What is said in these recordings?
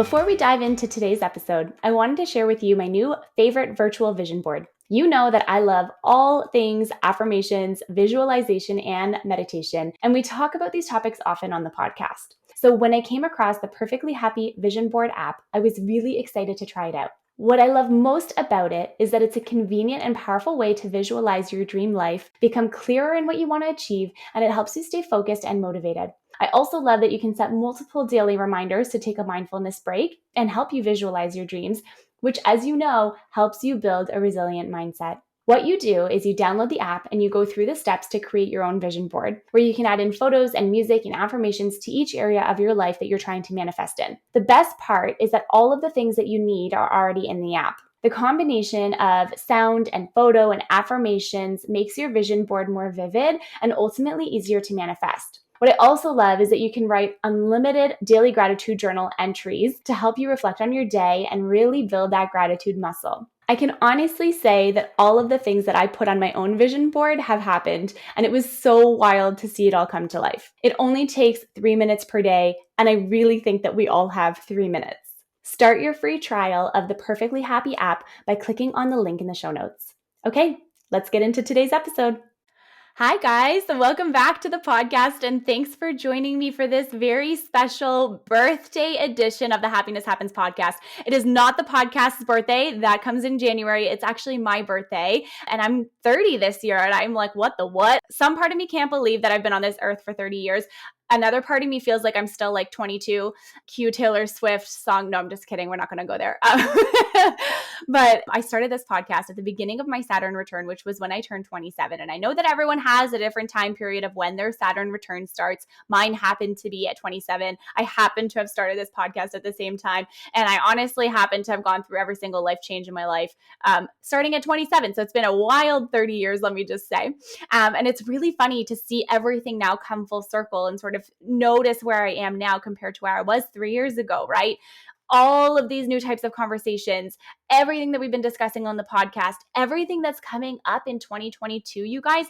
Before we dive into today's episode, I wanted to share with you my new favorite virtual vision board. You know that I love all things affirmations, visualization, and meditation, and we talk about these topics often on the podcast. So when I came across the Perfectly Happy Vision Board app, I was really excited to try it out. What I love most about it is that it's a convenient and powerful way to visualize your dream life, become clearer in what you want to achieve, and it helps you stay focused and motivated. I also love that you can set multiple daily reminders to take a mindfulness break and help you visualize your dreams, which, as you know, helps you build a resilient mindset. What you do is you download the app and you go through the steps to create your own vision board, where you can add in photos and music and affirmations to each area of your life that you're trying to manifest in. The best part is that all of the things that you need are already in the app. The combination of sound and photo and affirmations makes your vision board more vivid and ultimately easier to manifest. What I also love is that you can write unlimited daily gratitude journal entries to help you reflect on your day and really build that gratitude muscle. I can honestly say that all of the things that I put on my own vision board have happened, and it was so wild to see it all come to life. It only takes 3 minutes per day, and I really think that we all have 3 minutes. Start your free trial of the Perfectly Happy app by clicking on the link in the show notes. Okay, let's get into today's episode. Hi, guys, and welcome back to the podcast, and thanks for joining me for this very special birthday edition of the Happiness Happens podcast. It is not the podcast's birthday. That comes in January. It's actually my birthday, and I'm 30 this year, and I'm like, what the what? Some part of me can't believe that I've been on this earth for 30 years. Another part of me feels like I'm still like 22. Cue Taylor Swift song. No, I'm just kidding. We're not going to go there. But I started this podcast at the beginning of my Saturn return, which was when I turned 27. And I know that everyone has a different time period of when their Saturn return starts. Mine happened to be at 27. I happened to have started this podcast at the same time. And I honestly happen to have gone through every single life change in my life starting at 27. So it's been a wild 30 years, let me just say. And it's really funny to see everything now come full circle and sort of notice where I am now compared to where I was 3 years ago, right? All of these new types of conversations, everything that we've been discussing on the podcast, everything that's coming up in 2022, you guys,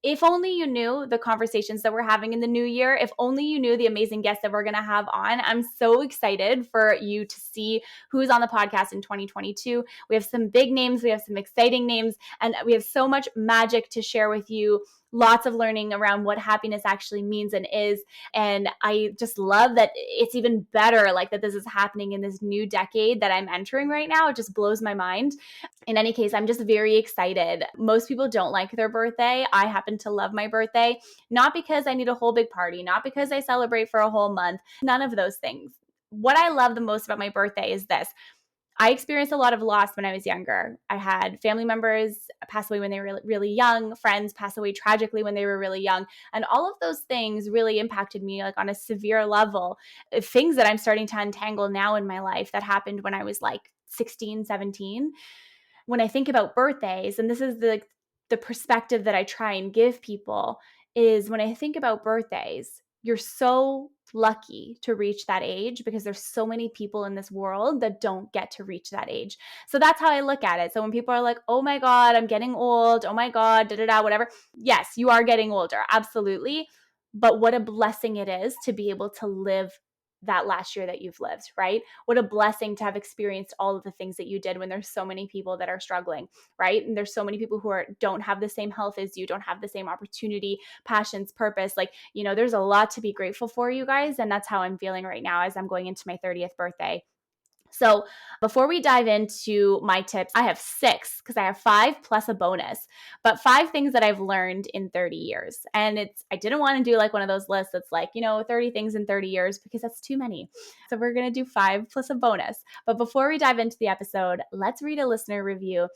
if only you knew the conversations that we're having in the new year, if only you knew the amazing guests that we're going to have on. I'm so excited for you to see who's on the podcast in 2022. We have some big names, we have some exciting names, and we have so much magic to share with you. Lots of learning around what happiness actually means and is. And I just love that it's even better, like that this is happening in this new decade that I'm entering right now. It just blows my mind. In any case, I'm just very excited. Most people don't like their birthday. I happen to love my birthday, not because I need a whole big party, not because I celebrate for a whole month, none of those things. What I love the most about my birthday is this. I experienced a lot of loss when I was younger. I had family members pass away when they were really young, friends pass away tragically when they were really young. And all of those things really impacted me like on a severe level. Things that I'm starting to untangle now in my life that happened when I was like 16, 17. When I think about birthdays, and this is the perspective that I try and give people, is when I think about birthdays, you're so lucky to reach that age because there's so many people in this world that don't get to reach that age. So that's how I look at it. So when people are like, oh my God, I'm getting old. Oh my God, whatever. Yes, you are getting older. Absolutely. But what a blessing it is to be able to live that last year that you've lived, right? What a blessing to have experienced all of the things that you did when there's so many people that are struggling, right? And there's so many people who don't have the same health as you, don't have the same opportunity, passions, purpose. Like, there's a lot to be grateful for, you guys. And that's how I'm feeling right now as I'm going into my 30th birthday. So before we dive into my tips, I have 6 because I have 5 plus a bonus, but 5 things that I've learned in 30 years. And I didn't want to do like one of those lists that's like, 30 things in 30 years because that's too many. So we're going to do 5 plus a bonus. But before we dive into the episode, let's read a listener review.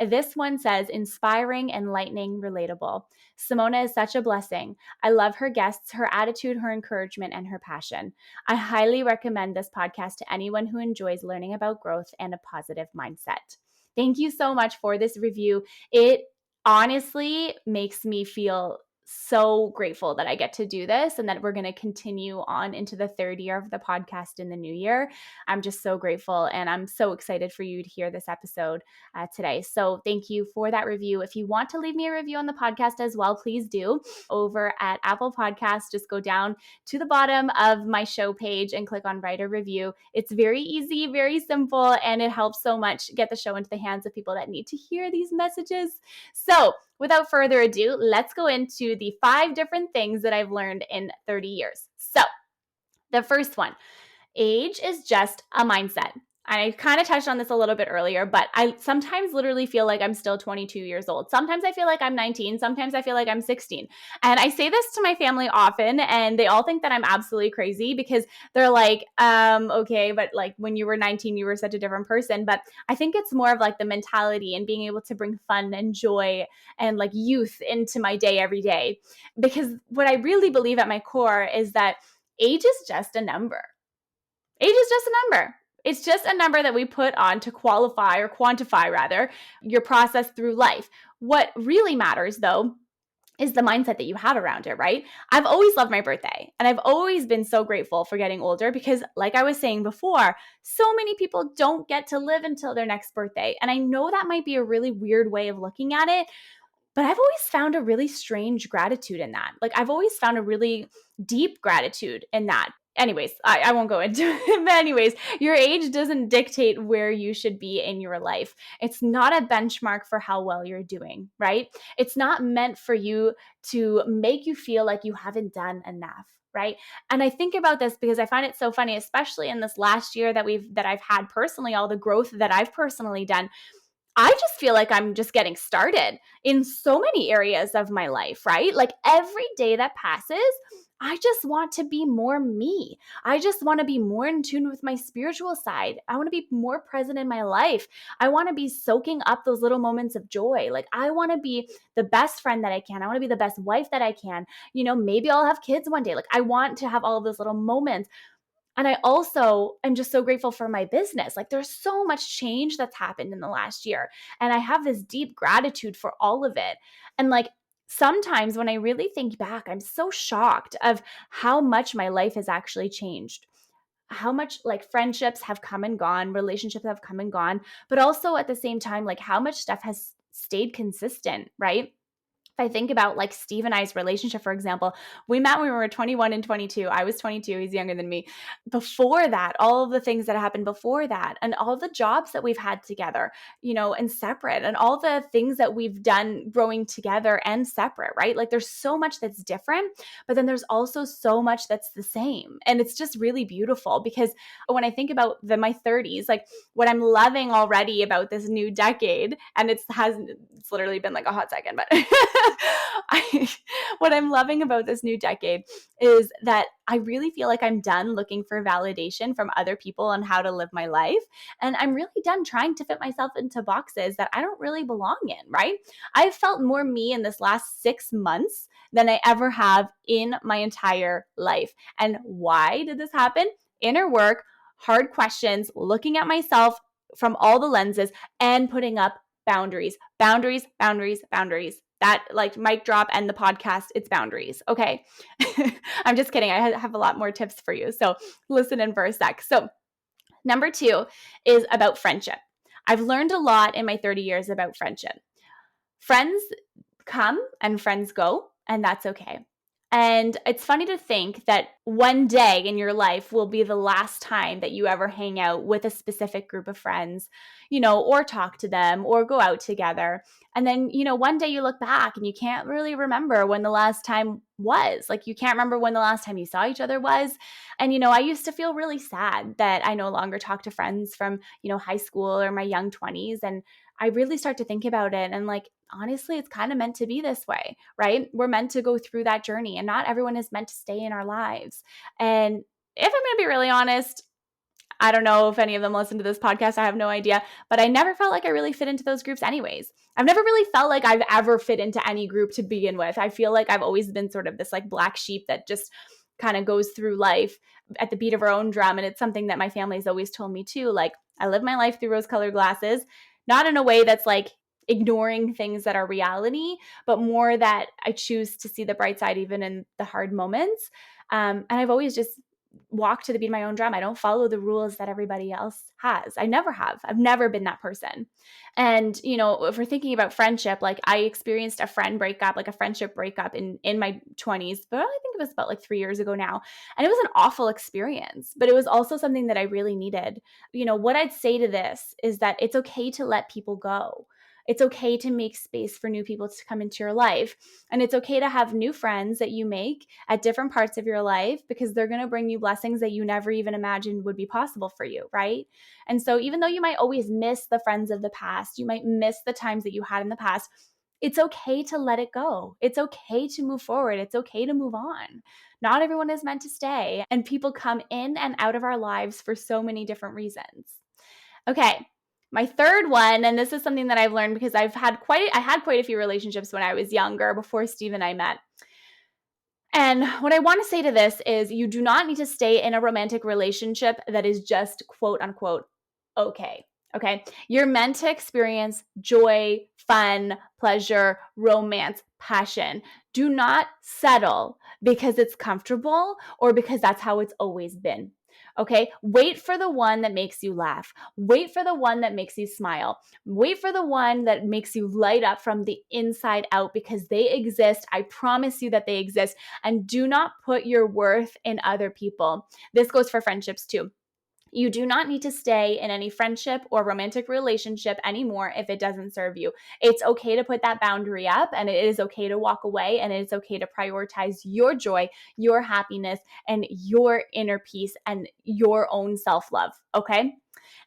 This one says, inspiring, enlightening, relatable. Simona is such a blessing. I love her guests, her attitude, her encouragement, and her passion. I highly recommend this podcast to anyone who enjoys learning about growth and a positive mindset. Thank you so much for this review. It honestly makes me feel so grateful that I get to do this and that we're going to continue on into the third year of the podcast in the new year. I'm just so grateful, and I'm so excited for you to hear this episode today. So thank you for that review. If you want to leave me a review on the podcast as well, please do. Over at Apple Podcasts, just go down to the bottom of my show page and click on write a review. It's very easy, very simple, and it helps so much get the show into the hands of people that need to hear these messages. So without further ado, let's go into the 5 different things that I've learned in 30 years. So the first one, age is just a mindset. I kind of touched on this a little bit earlier, but I sometimes literally feel like I'm still 22 years old. Sometimes I feel like I'm 19. Sometimes I feel like I'm 16. And I say this to my family often, and they all think that I'm absolutely crazy because they're like, okay, but like when you were 19, you were such a different person. But I think it's more of like the mentality and being able to bring fun and joy and like youth into my day every day. Because what I really believe at my core is that age is just a number. Age is just a number. It's just a number that we put on to qualify or quantify, rather, your process through life. What really matters, though, is the mindset that you have around it, right? I've always loved my birthday, and I've always been so grateful for getting older because, like I was saying before, so many people don't get to live until their next birthday. And I know that might be a really weird way of looking at it, but I've always found a really strange gratitude in that. Like, I've always found a really deep gratitude in that. Anyways, I won't go into it. But anyways, your age doesn't dictate where you should be in your life. It's not a benchmark for how well you're doing, right? It's not meant for you to make you feel like you haven't done enough, right? And I think about this because I find it so funny, especially in this last year that I've had personally, all the growth that I've personally done. I just feel like I'm just getting started in so many areas of my life, right? Like every day that passes, I just want to be more me. I just want to be more in tune with my spiritual side. I want to be more present in my life. I want to be soaking up those little moments of joy. Like I want to be the best friend that I can. I want to be the best wife that I can. Maybe I'll have kids one day. Like I want to have all of those little moments. And I also am just so grateful for my business. Like there's so much change that's happened in the last year. And I have this deep gratitude for all of it. And like sometimes when I really think back, I'm so shocked of how much my life has actually changed. How much like friendships have come and gone, relationships have come and gone, but also at the same time, like how much stuff has stayed consistent, right? I think about like Steve and I's relationship, for example, we met when we were 21 and 22. I was 22. He's younger than me. Before that, all of the things that happened before that and all the jobs that we've had together, and separate and all the things that we've done growing together and separate, right? Like there's so much that's different, but then there's also so much that's the same. And it's just really beautiful because when I think about my 30s, like what I'm loving already about this new decade, and it's literally been like a hot second, but what I'm loving about this new decade is that I really feel like I'm done looking for validation from other people on how to live my life. And I'm really done trying to fit myself into boxes that I don't really belong in, right? I've felt more me in this last 6 months than I ever have in my entire life. And why did this happen? Inner work, hard questions, looking at myself from all the lenses, and putting up boundaries. That like mic drop and the podcast, it's boundaries. Okay. I'm just kidding. I have a lot more tips for you. So listen in for a sec. So number 2 is about friendship. I've learned a lot in my 30 years about friendship. Friends come and friends go, and that's okay. And it's funny to think that one day in your life will be the last time that you ever hang out with a specific group of friends, or talk to them or go out together. And then, one day you look back and you can't really remember when the last time was. Like you can't remember when the last time you saw each other was. And, I used to feel really sad that I no longer talk to friends from, high school or my young 20s. And I really start to think about it and like, honestly, it's kind of meant to be this way, right? We're meant to go through that journey and not everyone is meant to stay in our lives. And if I'm going to be really honest, I don't know if any of them listen to this podcast. I have no idea, but I never felt like I really fit into those groups anyways. I've never really felt like I've ever fit into any group to begin with. I feel like I've always been sort of this like black sheep that just kind of goes through life at the beat of her own drum. And it's something that my family's always told me too. Like I live my life through rose-colored glasses, not in a way that's like ignoring things that are reality, but more that I choose to see the bright side even in the hard moments. And I've always just walked to the beat of my own drum. I don't follow the rules that everybody else has. I never have. I've never been that person. And, if we're thinking about friendship, like I experienced a friendship breakup in my 20s, but I think it was about like 3 years ago now. And it was an awful experience, but it was also something that I really needed. What I'd say to this is that it's okay to let people go. It's okay to make space for new people to come into your life. And it's okay to have new friends that you make at different parts of your life, because they're going to bring you blessings that you never even imagined would be possible for you, right? And so even though you might always miss the friends of the past, you might miss the times that you had in the past, it's okay to let it go. It's okay to move forward. It's okay to move on. Not everyone is meant to stay, and people come in and out of our lives for so many different reasons. Okay, my third one, and this is something that I've learned because I had quite a few relationships when I was younger, before Steve and I met. And what I want to say to this is, you do not need to stay in a romantic relationship that is just quote unquote okay. Okay. You're meant to experience joy, fun, pleasure, romance, passion. Do not settle because it's comfortable or because that's how it's always been. Okay. Wait for the one that makes you laugh. Wait for the one that makes you smile. Wait for the one that makes you light up from the inside out, because they exist. I promise you that they exist. And do not put your worth in other people. This goes for friendships too. You do not need to stay in any friendship or romantic relationship anymore if it doesn't serve you. It's okay to put that boundary up, and it is okay to walk away, and it is okay to prioritize your joy, your happiness, and your inner peace and your own self-love, okay?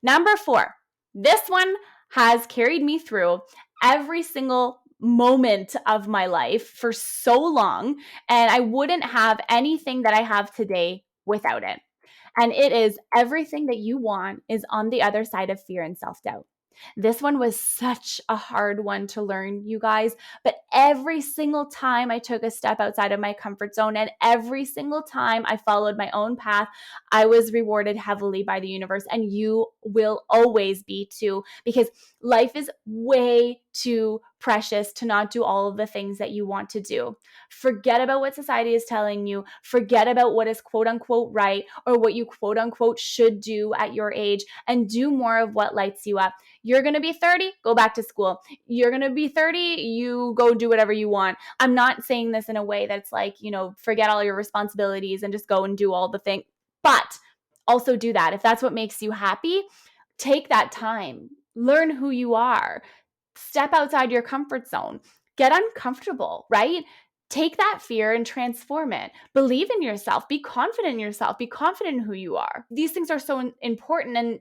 Number 4, this one has carried me through every single moment of my life for so long, and I wouldn't have anything that I have today without it. And it is, everything that you want is on the other side of fear and self-doubt. This one was such a hard one to learn, you guys, but every single time I took a step outside of my comfort zone, and every single time I followed my own path, I was rewarded heavily by the universe. And you will always be too, because life is way too precious to not do all of the things that you want to do. Forget about what society is telling you. Forget about what is quote unquote right, or what you quote unquote should do at your age, and do more of what lights you up. You're going to be 30, go back to school. You're going to be 30, you go do whatever you want. I'm not saying this in a way that's like, forget all your responsibilities and just go and do all the things. But also do that. If that's what makes you happy, take that time. Learn who you are. Step outside your comfort zone. Get uncomfortable, right? Take that fear and transform it. Believe in yourself. Be confident in yourself. Be confident in who you are. These things are so important. And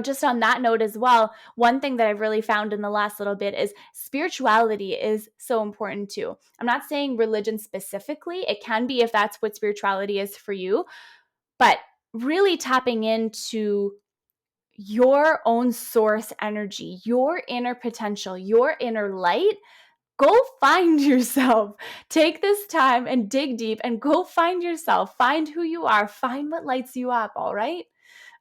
just on that note as well, one thing that I've really found in the last little bit is spirituality is so important too. I'm not saying religion specifically. It can be if that's what spirituality is for you, but really tapping into your own source energy, your inner potential, your inner light. Go find yourself. Take this time and dig deep and go find yourself. Find who you are. Find what lights you up, all right?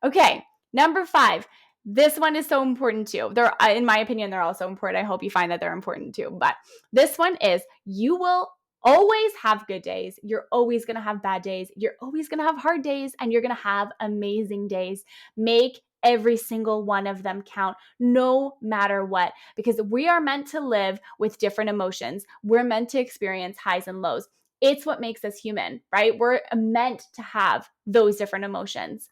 Okay, number 5. This one is so important too. In my opinion, they're also important. I hope you find that they're important too. But this one is, you will always have good days. You're always going to have bad days. You're always going to have hard days, and you're going to have amazing days. Make every single one of them count, no matter what, because we are meant to live with different emotions. We're meant to experience highs and lows. It's what makes us human, right? We're meant to have those different emotions.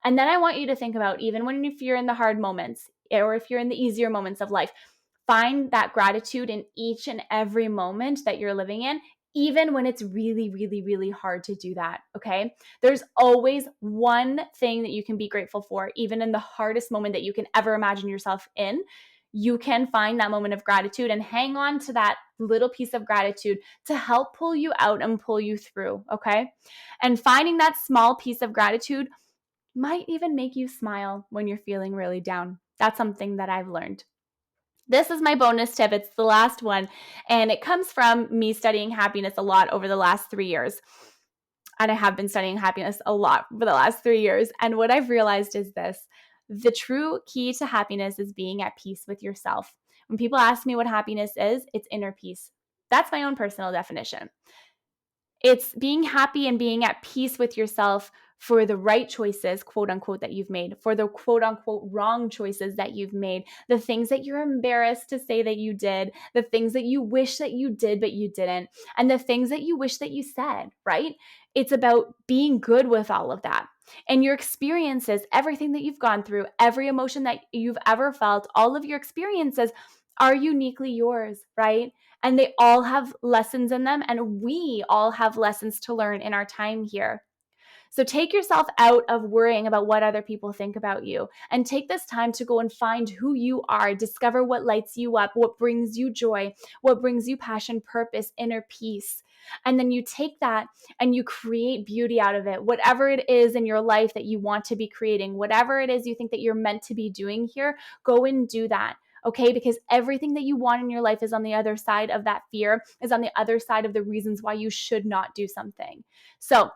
And then I want you to think about, even if you're in the hard moments, or if you're in the easier moments of life, find that gratitude in each and every moment that you're living in, even when it's really, really, really hard to do that, okay? There's always one thing that you can be grateful for, even in the hardest moment that you can ever imagine yourself in. You can find that moment of gratitude and hang on to that little piece of gratitude to help pull you out and pull you through, okay? And finding that small piece of gratitude might even make you smile when you're feeling really down. That's something that I've learned. This is my bonus tip. It's the last one, and it comes from me studying happiness a lot over the last 3 years. And I have been studying happiness a lot for the last 3 years. And what I've realized is this: the true key to happiness is being at peace with yourself. When people ask me what happiness is, it's inner peace. That's my own personal definition. It's being happy and being at peace with yourself for the right choices, quote unquote, that you've made, for the quote unquote wrong choices that you've made, the things that you're embarrassed to say that you did, the things that you wish that you did but you didn't, and the things that you wish that you said, right? It's about being good with all of that. And your experiences, everything that you've gone through, every emotion that you've ever felt, all of your experiences are uniquely yours, right? And they all have lessons in them, and we all have lessons to learn in our time here. So take yourself out of worrying about what other people think about you and take this time to go and find who you are, discover what lights you up, what brings you joy, what brings you passion, purpose, inner peace. And then you take that and you create beauty out of it. Whatever it is in your life that you want to be creating, whatever it is you think that you're meant to be doing here, go and do that. Okay, because everything that you want in your life is on the other side of that fear, is on the other side of the reasons why you should not do something. So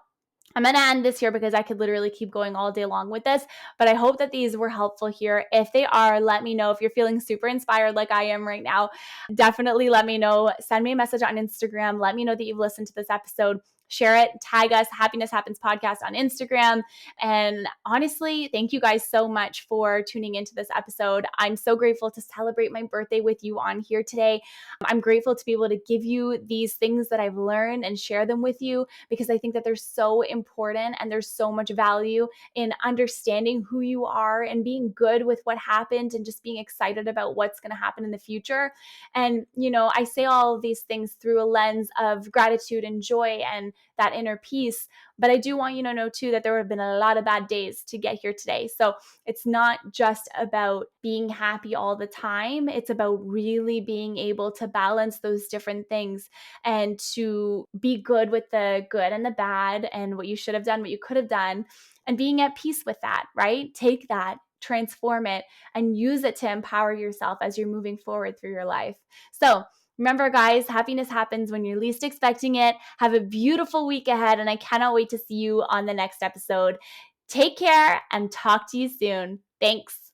I'm going to end this here because I could literally keep going all day long with this, but I hope that these were helpful here. If they are, let me know. If you're feeling super inspired like I am right now, definitely let me know. Send me a message on Instagram. Let me know that you've listened to this episode. Share it, tag us, Happiness Happens Podcast on Instagram. And honestly, thank you guys so much for tuning into this episode. I'm so grateful to celebrate my birthday with you on here today. I'm grateful to be able to give you these things that I've learned and share them with you because I think that they're so important and there's so much value in understanding who you are and being good with what happened and just being excited about what's going to happen in the future. And, I say all of these things through a lens of gratitude and joy and that inner peace. But I do want you to know too that there have been a lot of bad days to get here today. So it's not just about being happy all the time. It's about really being able to balance those different things and to be good with the good and the bad and what you should have done, what you could have done, and being at peace with that, right? Take that, transform it, and use it to empower yourself as you're moving forward through your life. So remember, guys, happiness happens when you're least expecting it. Have a beautiful week ahead, and I cannot wait to see you on the next episode. Take care and talk to you soon. Thanks.